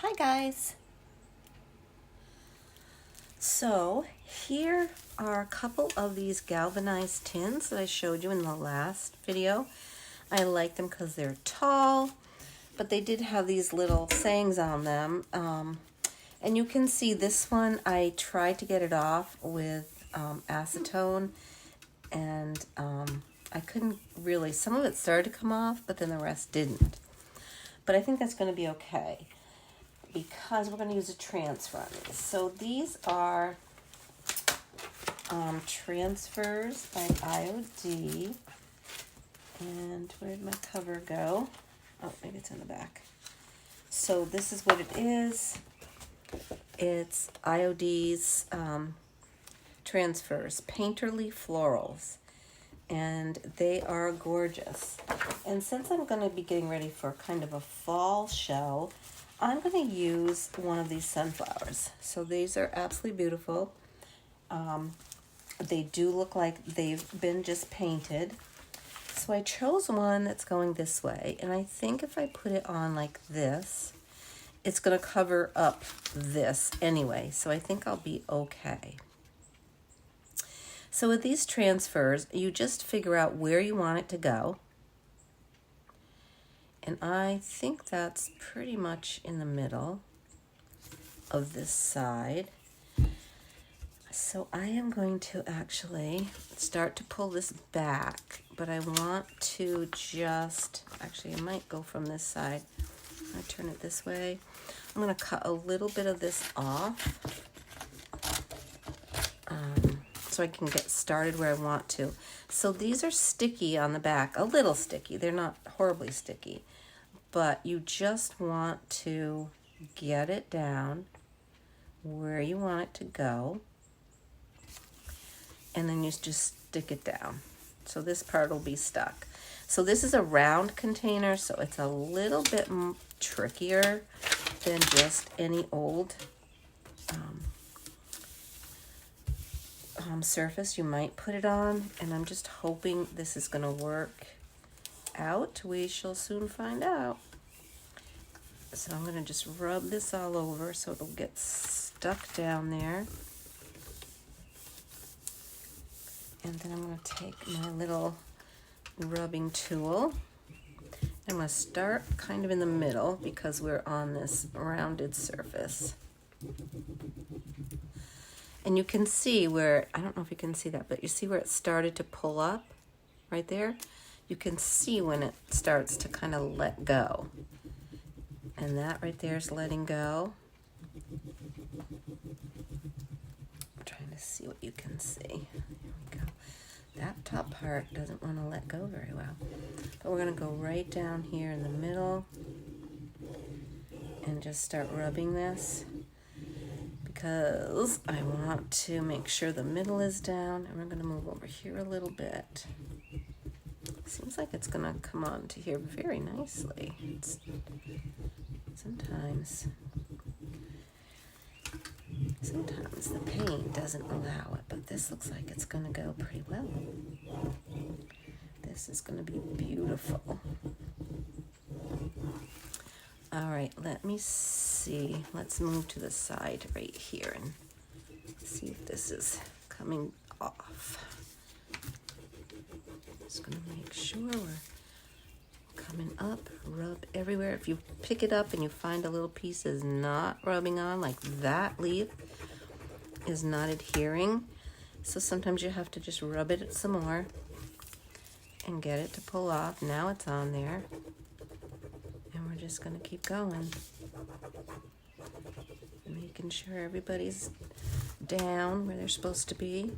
Hi guys. So here are a couple of these galvanized tins that I showed you in the last video. I like them because they're tall, but they did have these little sayings on them. And you can see this one, I tried to get it off with acetone, and I couldn't really, some of it started to come off, but then the rest didn't. But I think that's going to be okay, because we're going to use a transfer on these. So these are transfers by IOD. And where did my cover go? Oh, maybe it's in the back. So this is what it is. It's IOD's transfers, painterly florals. And they are gorgeous. And since I'm going to be getting ready for kind of a fall show, I'm going to use one of these sunflowers. So these are absolutely beautiful. They do look like they've been just painted. So I chose one that's going this way. And I think if I put it on like this, it's going to cover up this anyway. So I think I'll be okay. So with these transfers, you just figure out where you want it to go. And I think that's pretty much in the middle of this side. So I am going to actually start to pull this back, but I want to just, actually I might go from this side. I turn it this way. I'm going to cut a little bit of this off so I can get started where I want to. So these are sticky on the back, a little sticky. They're not horribly sticky, but you just want to get it down where you want it to go, and then you just stick it down. So this part will be stuck. So this is a round container, so it's a little bit trickier than just any old surface you might put it on, and I'm just hoping this is going to work out. We shall soon find out. So I'm going to just rub this all over so it'll get stuck down there. And then I'm going to take my little rubbing tool. I'm going to start kind of in the middle because we're on this rounded surface. And you can see where, I don't know if you can see that, but you see where it started to pull up right there? You can see when it starts to kind of let go. And that right there is letting go. I'm trying to see what you can see. Here we go. That top part doesn't want to let go very well. But we're going to go right down here in the middle and just start rubbing this, because I want to make sure the middle is down. And we're going to move over here a little bit. Seems like it's going to come on to here very nicely. Sometimes the paint doesn't allow it, but this looks like it's going to go pretty well. This is going to be beautiful. All right, let me see. Let's move to the side right here and see if this is coming off. Just going to make sure we're coming up, rub everywhere. If you pick it up and you find a little piece is not rubbing on, like that leaf is not adhering, so sometimes you have to just rub it some more and get it to pull off. Now it's on there, and we're just going to keep going, making sure everybody's down where they're supposed to be.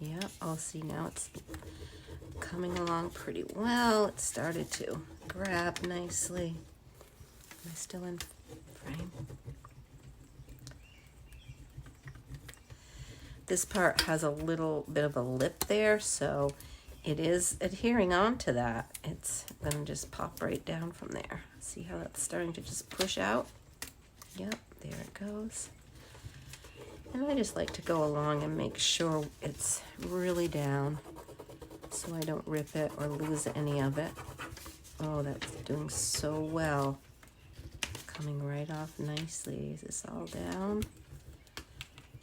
Yep, oh, see, now it's coming along pretty well. It started to grab nicely. Am I still in frame? This part has a little bit of a lip there, so it is adhering onto that. It's going to just pop right down from there. See how that's starting to just push out? Yep, there it goes. And I just like to go along and make sure it's really down so I don't rip it or lose any of it. Oh, that's doing so well. coming right off nicely. Is this all down?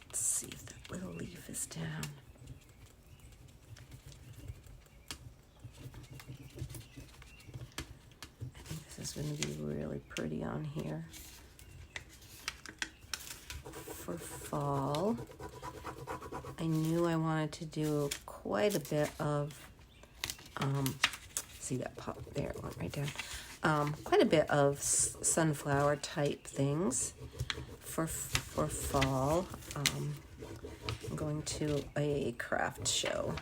Let's see if that little leaf is down. I think this is going to be really pretty on here for fall. I knew I wanted to do quite a bit of, see that pop there, it went right down. Quite a bit of sunflower type things for fall. I'm going to a craft show.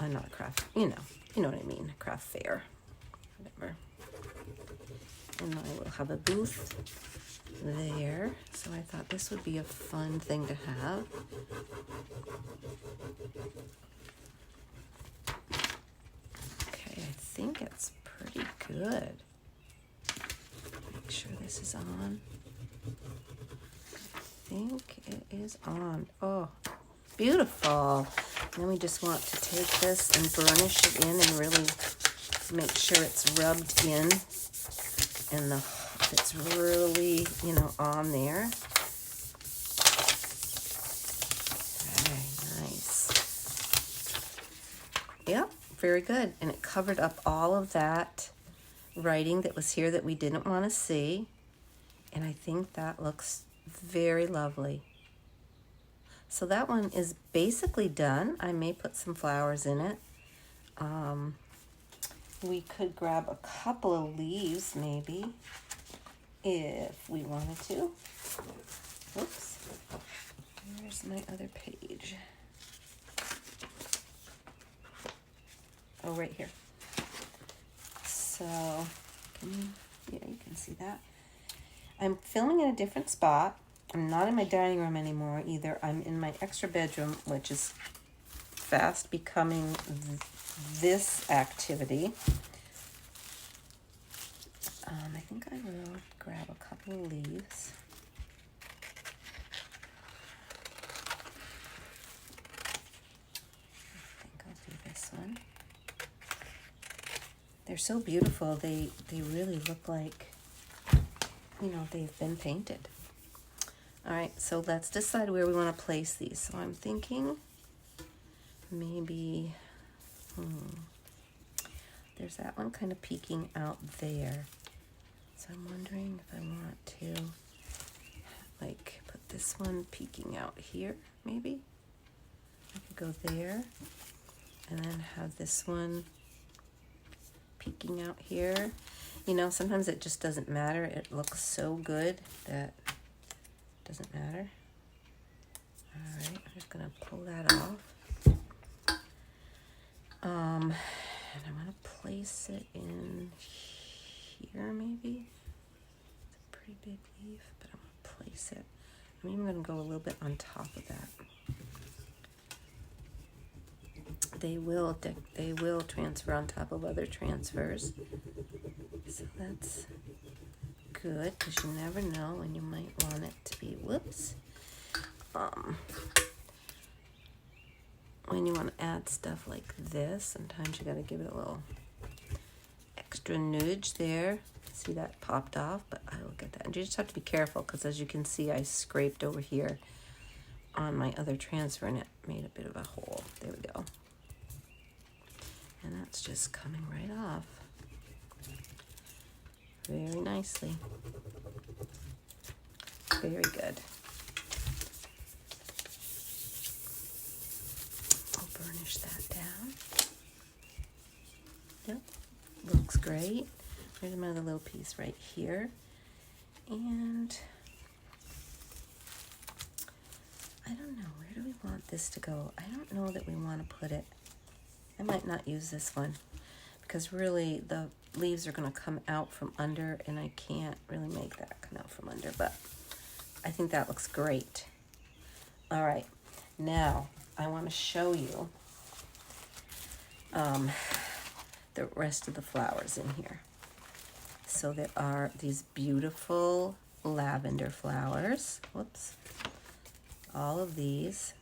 Not a craft, you know what I mean, a craft fair, whatever. And I will have a booth there, so I thought this would be a fun thing to have. Okay, I think it's pretty good. Make sure this is on. I think it is on. Oh, beautiful. Then we just want to take this and burnish it in and really make sure it's rubbed in and it's really, on there. Very nice. Yep, very good. And it covered up all of that writing that was here that we didn't want to see. And I think that looks very lovely. So that one is basically done. I may put some flowers in it. We could grab a couple of leaves maybe if we wanted to. Oops. Here's my other page. Oh, right here. So, you can see that. I'm filming in a different spot. I'm not in my dining room anymore either. I'm in my extra bedroom, which is fast becoming this activity. I think I will grab a couple of leaves. I think I'll do this one. They're so beautiful. They really look like, they've been painted. All right, so let's decide where we want to place these. So I'm thinking maybe, there's that one kind of peeking out there. So I'm wondering if I want to, put this one peeking out here, maybe. I could go there, and then have this one peeking out here. Sometimes it just doesn't matter. It looks so good that it doesn't matter. All right, I'm just gonna pull that off. And I'm gonna place it in here maybe. It's a pretty big leaf, but I'm gonna place it. I'm even gonna go a little bit on top of that. They will transfer on top of other transfers. So that's good, because you never know when you might want it to be, when you want to add stuff like this, sometimes you got to give it a little extra nudge there. See, that popped off, but I will get that. And you just have to be careful, because as you can see, I scraped over here on my other transfer and it made a bit of a hole. There we go. And that's just coming right off very nicely. Very good. I'll burnish that down. Yep, looks great. There's my other little piece right here. And I don't know, where do we want this to go? I don't know that we want to put it. I might not use this one, because really the leaves are going to come out from under, and I can't really make that come out from under, but I think that looks great. All right, now I want to show you the rest of the flowers in here. So there are these beautiful lavender flowers. Whoops. All of these.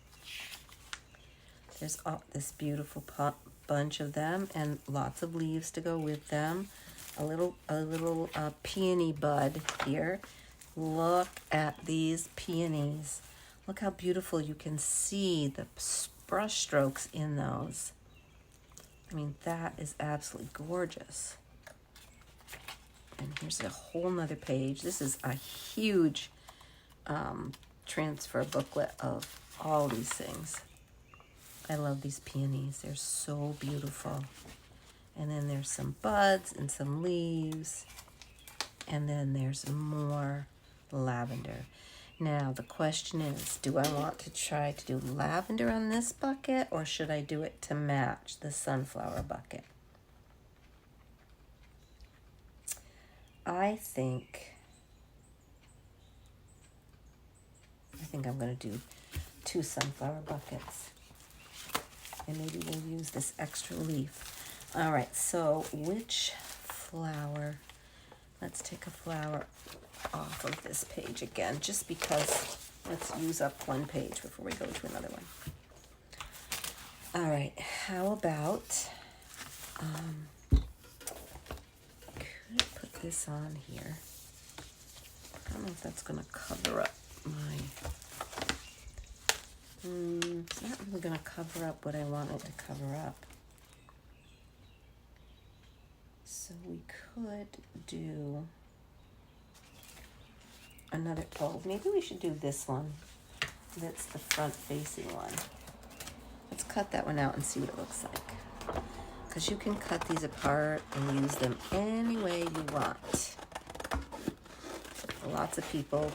There's this beautiful bunch of them, and lots of leaves to go with them. a little peony bud here. Look at these peonies. Look how beautiful you can see the brush strokes in those. I mean, that is absolutely gorgeous. And here's a whole nother page. This is a huge transfer booklet of all these things. I love these peonies. They're so beautiful. And then there's some buds and some leaves. And then there's more lavender. Now the question is, do I want to try to do lavender on this bucket, or should I do it to match the sunflower bucket? I think I'm going to do 2 sunflower buckets. And maybe we'll use this extra leaf. All right, so which flower? Let's take a flower off of this page again, just because let's use up one page before we go to another one. All right, how about, could I put this on here? I don't know if that's going to cover up my, it's not really going to cover up what I want it to cover up. So we could do another, oh, maybe we should do this one. That's the front facing one. Let's cut that one out and see what it looks like. Because you can cut these apart and use them any way you want. Lots of people,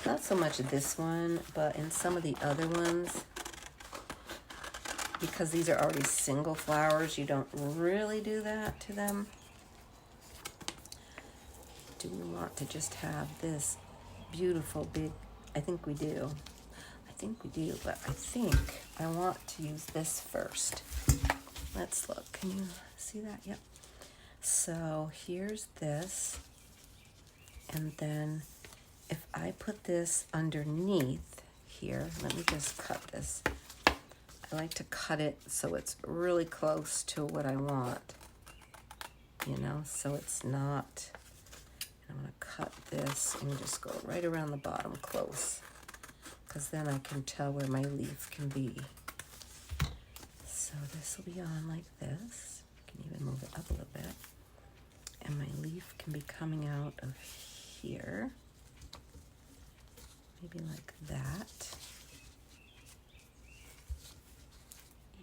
not so much this one, but in some of the other ones, because these are already single flowers, you don't really do that to them. Do we want to just have this beautiful big, I think we do, but I think I want to use this first. Let's look, can you see that? Yep. So here's this, and then if I put this underneath here, let me just cut this. I like to cut it so it's really close to what I want, you know, so it's not, I'm going to cut this and just go right around the bottom close, because then I can tell where my leaf can be. So this will be on like this. I can even move it up a little bit. And my leaf can be coming out of here. Maybe like that.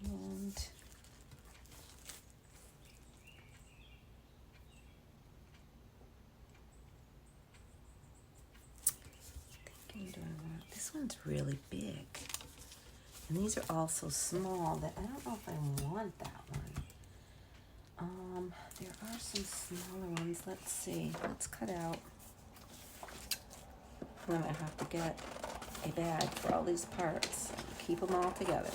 And thinking, do I want, this one's really big. And these are all so small that I don't know if I want that one. There are some smaller ones. Let's see. Let's cut out. I'm going to have to get a bag for all these parts. Keep them all together.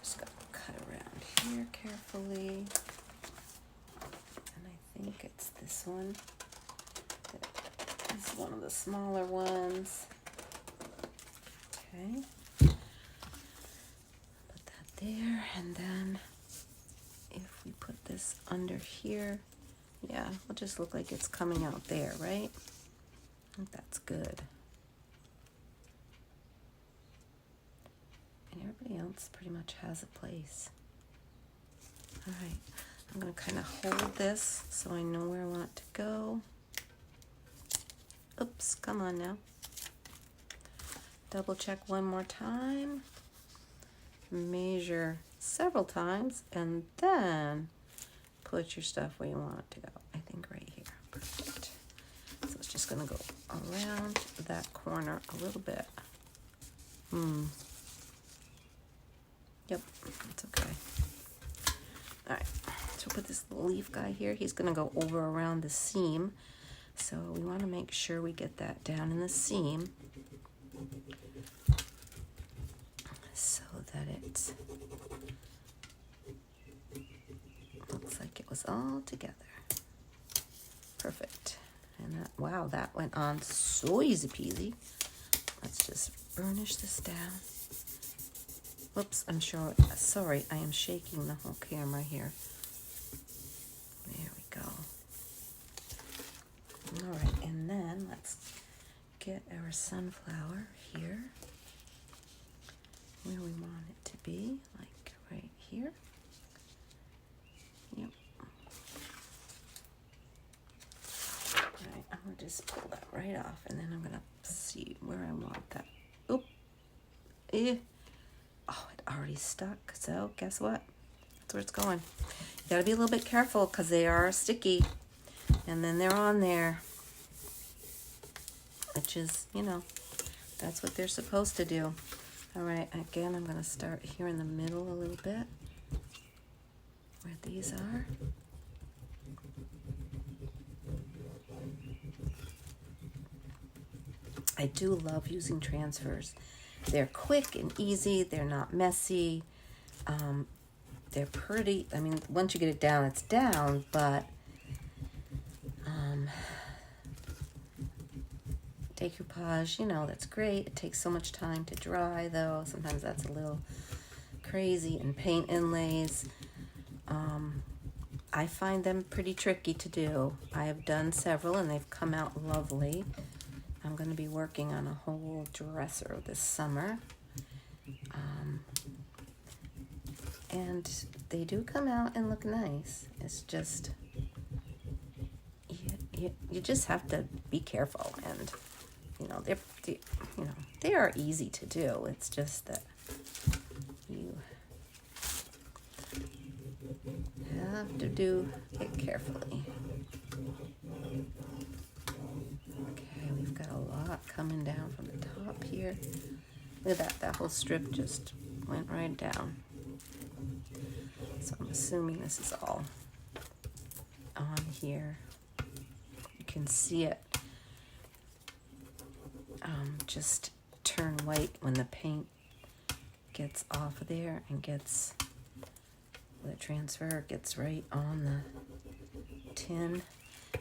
Just got to cut around here carefully. And I think it's this one. This is one of the smaller ones. Okay. Put that there, and then if we put this under here, yeah, it'll just look like it's coming out there, right? I think that's good. And everybody else pretty much has a place. All right, I'm going to kind of hold this so I know where I want it to go. Oops, come on now. Double check one more time. Measure several times, and then put your stuff where you want it to go. I think right here. Perfect. So it's just going to go around that corner a little bit. Yep, it's okay. All right, so put this little leaf guy here. He's going to go over around the seam. So we want to make sure we get that down in the seam so that it looks like it was all together. Perfect. And that, wow, that went on so easy peasy. Let's just burnish this down. Whoops, I'm sure, sorry, I am shaking the whole camera here. All right, and then let's get our sunflower here where we want it to be, like right here. Yep. All right, I'm gonna just pull that right off, and then I'm gonna see where I want that. Oop. Eh. Oh, it already stuck. So guess what? That's where it's going. You gotta be a little bit careful because they are sticky, and then they're on there, which is, you know, that's what they're supposed to do. All right, again, I'm gonna start here in the middle a little bit where these are. I do love using transfers. They're quick and easy. They're not messy. They're pretty. I mean, once you get it down, it's down, but decoupage, you know, that's great. It takes so much time to dry, though. Sometimes that's a little crazy. And paint inlays, I find them pretty tricky to do. I have done several, and they've come out lovely. I'm going to be working on a whole dresser this summer. And they do come out and look nice. It's just, you just have to be careful. And, you know, they are easy to do. It's just that you have to do it carefully. Okay, we've got a lot coming down from the top here. Look at that. That whole strip just went right down. So I'm assuming this is all on here. You can see it just turn white when the paint gets off of there and gets, the transfer gets right on the tin. You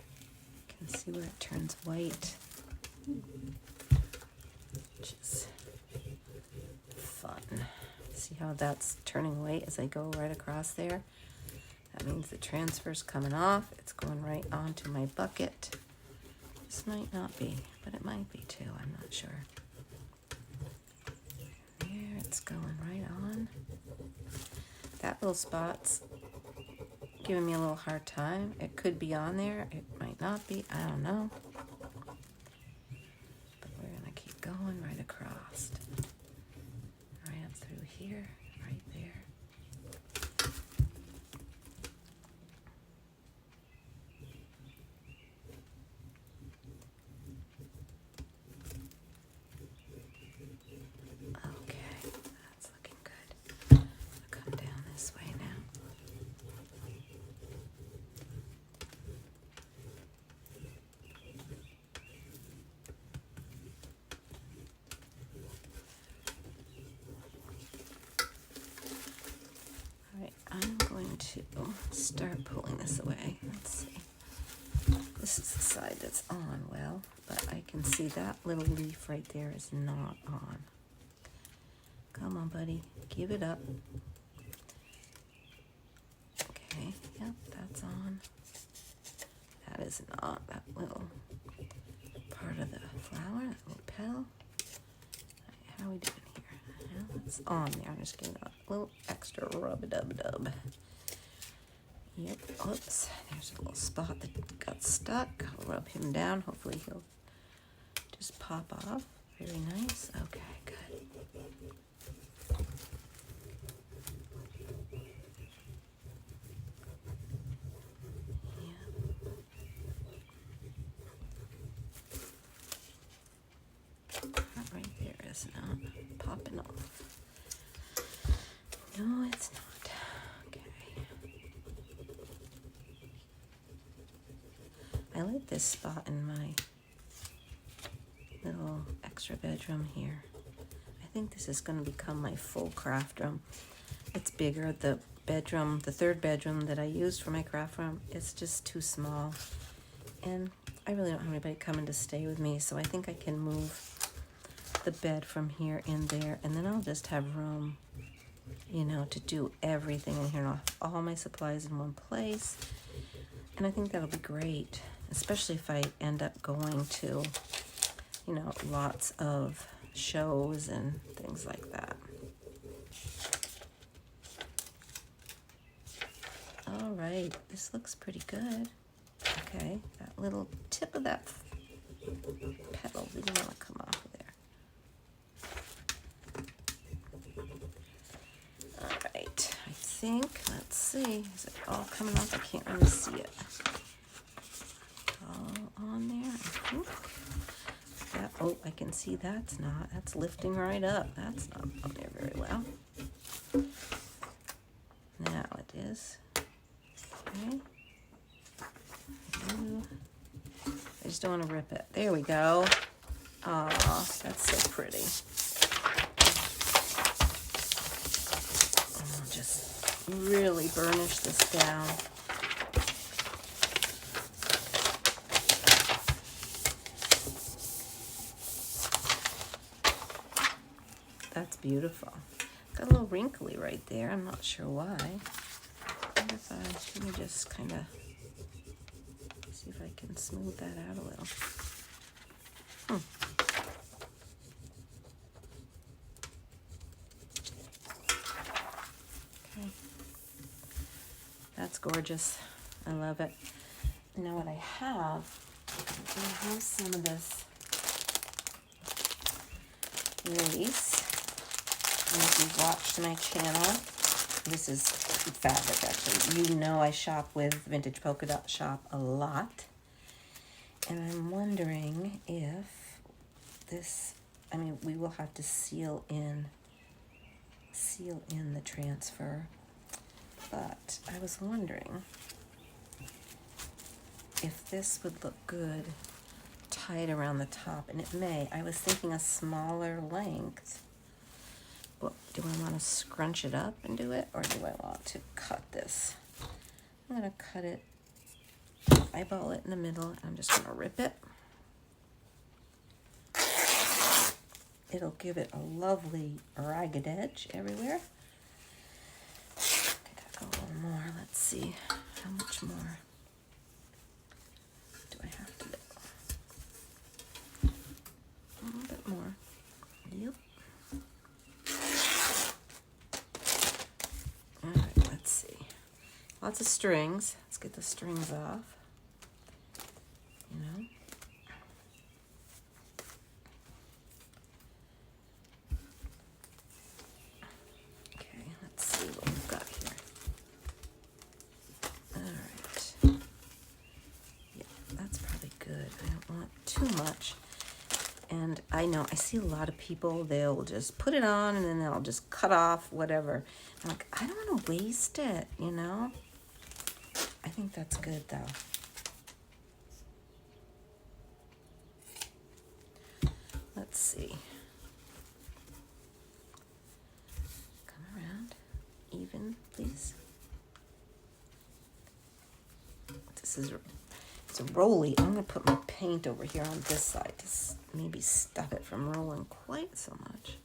can see where it turns white, which is fun. See how that's turning white as I go right across there? That means the transfer's coming off. It's going right onto my bucket. This might not be, but it might be too. I'm not sure. There, it's going right on. That little spot's giving me a little hard time. It could be on there. It might not be. I don't know. But we're going to keep going right across. Right up through here, right there. Okay, that's looking good. I'm gonna come down this way now. I'm going to start pulling this away. Let's see. This is the side that's on well, but I can see that little leaf right there is not on. Come on, buddy. Give it up. Okay, yep, that's on. That is not. That little part of the flower, that little petal. How are we doing here? Well, it's on there. I'm just giving it a little extra rub-a-dub-dub. Yep, oops. There's a little spot that got stuck. I'll rub him down. Hopefully he'll just pop off. Very nice. Okay, good. Right there is not popping off. No, it's not. Okay. I like this spot in my little extra bedroom here. I think this is going to become my full craft room. It's bigger. The bedroom, the third bedroom that I used for my craft room, it's just too small. And I really don't have anybody coming to stay with me, so I think I can move the bed from here in there, and then I'll just have room, you know, to do everything in here, and I'll have all my supplies in one place, and I think that'll be great. especially if I end up going to, you know, lots of shows and things like that. All right, this looks pretty good. Okay, that little tip of that petal didn't want to come off of there. All right, I think, let's see, is it all coming off? I can't really see it. All on there, I think. That, oh, I can see that's not. That's lifting right up. That's not on there very well. Now it is. Okay. I just don't want to rip it. There we go. Aw, that's so pretty. I'll just really burnish this down. That's beautiful. Got a little wrinkly right there. I'm not sure why. What if let me just kind of see if I can smooth that out a little. Okay. That's gorgeous. I love it. Now what I have some of this lace. And if you've watched my channel, this is fabric actually. You know I shop with Vintage Polka Dot Shop a lot. And I'm wondering if this, I mean, we will have to seal in the transfer. But I was wondering if this would look good tied around the top, and it may. I was thinking a smaller length. Well, do I want to scrunch it up and do it, or do I want to cut this? I'm going to cut it, eyeball it in the middle, and I'm just going to rip it. It'll give it a lovely ragged edge everywhere. I gotta go a little more. Let's see, how much more do I have to do? A little bit more. Yep. All right, let's see. Lots of strings. Let's get the strings off. You know. Okay, let's see what we've got here. All right. Yeah, that's probably good. I don't want too much. And I know, I see a lot of people, they'll just put it on and then they'll just cut off whatever. I'm like, I don't want to waste it, you know? I think that's good, though. Let's see. Come around. Even, please. This is... It's a rolly. I'm going to put my paint over here on this side to maybe stop it from rolling quite so much.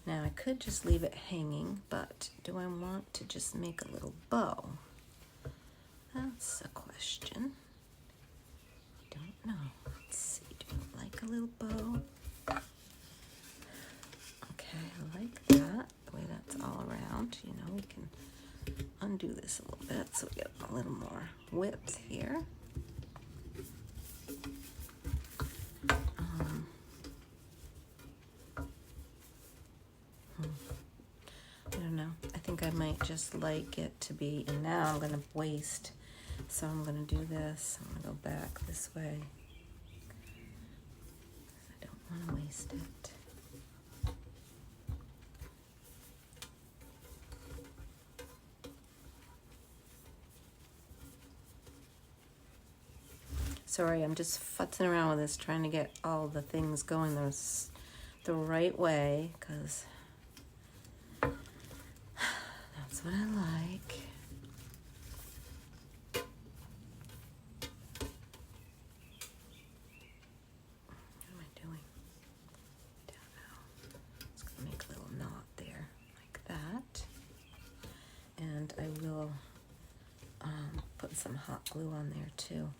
Now I could just leave it hanging, but do I want to just make a little bow? That's a question. I don't know. Let's see. Do I like a little bow? Okay, I like that, the way that's all around. You know, we can undo this a little bit so we get a little more width here. I don't know. I think I might just like it to be, and now I'm going to waste, so I'm going to do this. I'm going to go back this way. I don't want to waste it. Sorry, I'm just futzing around with this, trying to get all the things going the right way, because that's what I like. What am I doing? some hot glue on there too.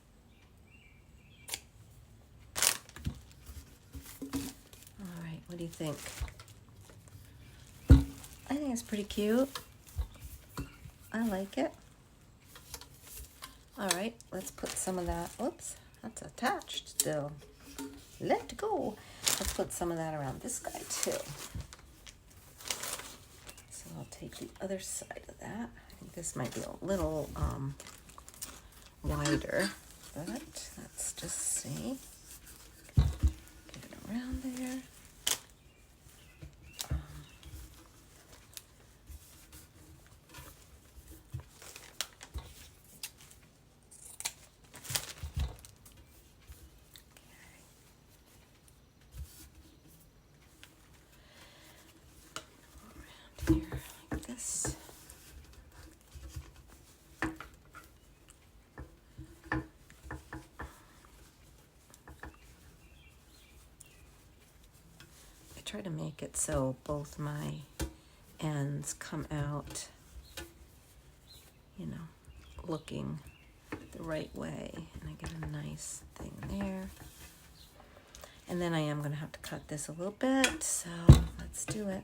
All right, what do you think? I think it's pretty cute. I like it. All right, let's put some of that. Oops, that's attached still. Let go. Let's put some of that around this guy too. So I'll take the other side of that. I think this might be a little wider, but let's just see. Get it around there. Here like this. I try to make it so both my ends come out, you know, looking the right way, and I get a nice thing there. And then I am going to have to cut this a little bit, so let's do it.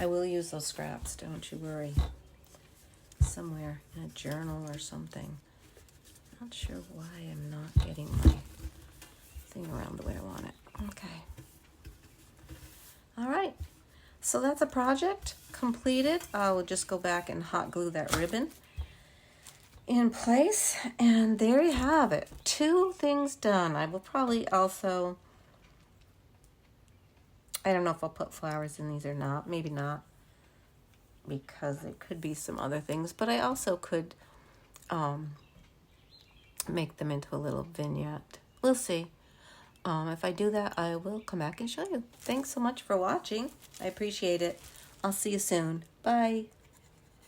I will use those scraps, don't you worry. Somewhere in a journal or something. Not sure why I'm not getting my thing around the way I want it. Okay. All right. So that's a project completed. I will just go back and hot glue that ribbon in place. And there you have it. 2 things done. I will probably also... I don't know if I'll put flowers in these or not. Maybe not, because there could be some other things. But I also could make them into a little vignette. We'll see. If I do that, I will come back and show you. Thanks so much for watching. I appreciate it. I'll see you soon. Bye.